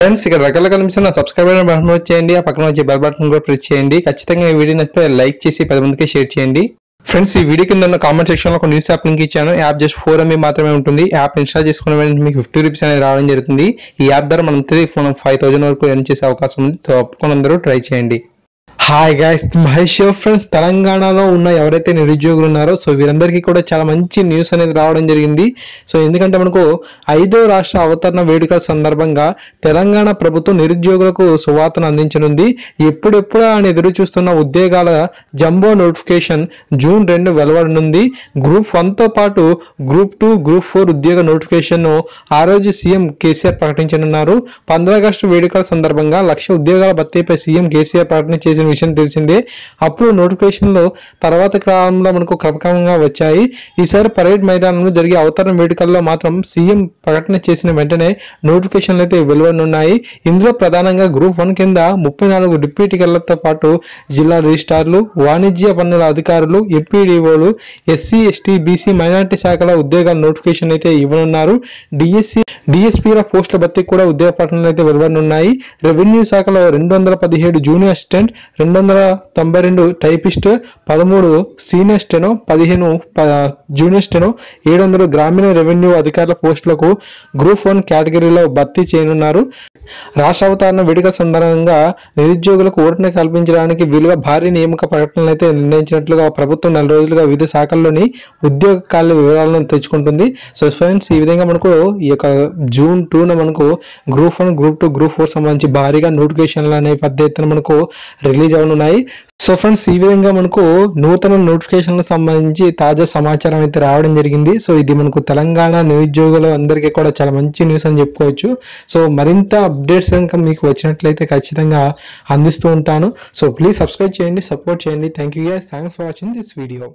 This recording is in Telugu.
ఫ్రెండ్స్ ఇక్కడ రకరకాల కనిపిస్తున్న సబ్స్క్రైబర్ బటన్ వచ్చేయండి, ఆ పక్కన వచ్చే బెల్ బటన్ కూడా ప్రెస్ చేయండి. ఖచ్చితంగా ఈ వీడియో నచ్చితే లైక్ చేసి 10 మందికి షేర్ చేయండి. ఫ్రెండ్స్ ఈ వీడియో కింద ఉన్న కామెంట్ సెక్షన్ లో ఒక న్యూస్ యాప్ లింక్ ఇచ్చాను. యాప్ జస్ట్ 4 MB మాత్రమే ఉంటుంది. యాప్ ఇన్స్టాల్ చేసుకున్న వెంటనే మీకు 50 రూపీస్ అనేది రావడం జరుగుతుంది. ఈ యాప్ ద్వారా మనం 5,000 వరకు ఎర్న్ చేసే అవకాశం ఉంది. తప్పకుండా అందరూ ట్రై చేయండి. హాయ్ గైస్, మహేష్ ఫ్రెండ్స్, తెలంగాణలో ఉన్న ఎవరైతే నిరుద్యోగులు ఉన్నారో సో వీరందరికీ కూడా చాలా మంచి న్యూస్ అనేది రావడం జరిగింది. సో ఎందుకంటే మనకు 5వ రాష్ట్ర అవతరణ వేడుకల సందర్భంగా తెలంగాణ ప్రభుత్వం నిరుద్యోగులకు సువార్తను అందించనుంది. ఎప్పుడెప్పుడు అని ఎదురు చూస్తున్న ఉద్యోగాల జంబో నోటిఫికేషన్ జూన్ 2 వెలువడనుంది. గ్రూప్ 1తో పాటు గ్రూప్ 2, గ్రూప్ 4 ఉద్యోగ నోటిఫికేషన్ ఆ రోజు సీఎం కేసీఆర్ ప్రకటించనున్నారు. 15 ఆగస్టు వేడుకల సందర్భంగా 1,00,000 ఉద్యోగాల భర్తీపై సీఎం కేసీఆర్ ప్రకటన చేసిన విషయం తెలిసిందే. అప్పుడు నోటిఫికేషన్లో తర్వాత కాలంలో మనకు క్రమక్రమంగా వచ్చాయి. ఈసారి పరేడ్ మైదానంలో జరిగే అవతరణ వేడుకల్లో మాత్రం సీఎం ప్రకటన చేసిన వెంటనే నోటిఫికేషన్లు అయితే వెలువడనున్నాయి. ఇందులో ప్రధానంగా గ్రూప్ 1 కింద 34 డిప్యూటీ కలెక్టర్లతో పాటు జిల్లా రిజిస్ట్రార్లు, వాణిజ్య పన్నుల అధికారులు, ఎంపీడీఓలు, ఎస్సీ, ఎస్టీ, బీసీ, మైనార్టీ శాఖల ఉద్యోగాల నోటిఫికేషన్ అయితే ఇవ్వనున్నారు. డిఎస్పీల పోస్టుల భర్తీకి కూడా ఉద్యోగ ప్రకటనలు అయితే వెలువడనున్నాయి. రెవెన్యూ శాఖలో 217 junior assistant, 292 typist, 13 senior steno, 15 junior steno, 700 గ్రామీణ రెవెన్యూ అధికారుల పోస్టులకు గ్రూప్ 1 కేటగిరీలో భర్తీ చేయనున్నారు. రాష్ట్ర అవతరణ వేడుక సందర్భంగా నిరుద్యోగులకు ఓటును కల్పించడానికి వీలుగా భారీ నియామక ప్రకటనలు అయితే నిర్ణయించినట్లుగా ప్రభుత్వం 4 రోజులుగా వివిధ శాఖల్లోని ఉద్యోగ ఖాళీ వివరాలను తెచ్చుకుంటుంది. సో ఫ్రెండ్స్, ఈ విధంగా మనకు ఈ యొక్క జూన్ 2న మనకు గ్రూప్ 1, గ్రూప్ 2, గ్రూప్ 4 సంబంధించి భారీగా నోటిఫికేషన్లు అనేవి పెద్ద ఎత్తున మనకు రిలీజ్ అవనున్నాయి. సో ఫ్రెండ్స్, ఈ విధంగా మనకు నూతన నోటిఫికేషన్లకు సంబంధించి తాజా సమాచారం అయితే రావడం జరిగింది. సో ఇది మనకు తెలంగాణ నిరుద్యోగులు అందరికీ కూడా చాలా మంచి న్యూస్ అని చెప్పుకోవచ్చు. సో మరింత అప్డేట్స్ కనుక మీకు వచ్చినట్లయితే ఖచ్చితంగా అందిస్తూ ఉంటాను. సో ప్లీజ్ సబ్స్క్రైబ్ చేయండి, సపోర్ట్ చేయండి. Thank you guys, thanks for watching this video.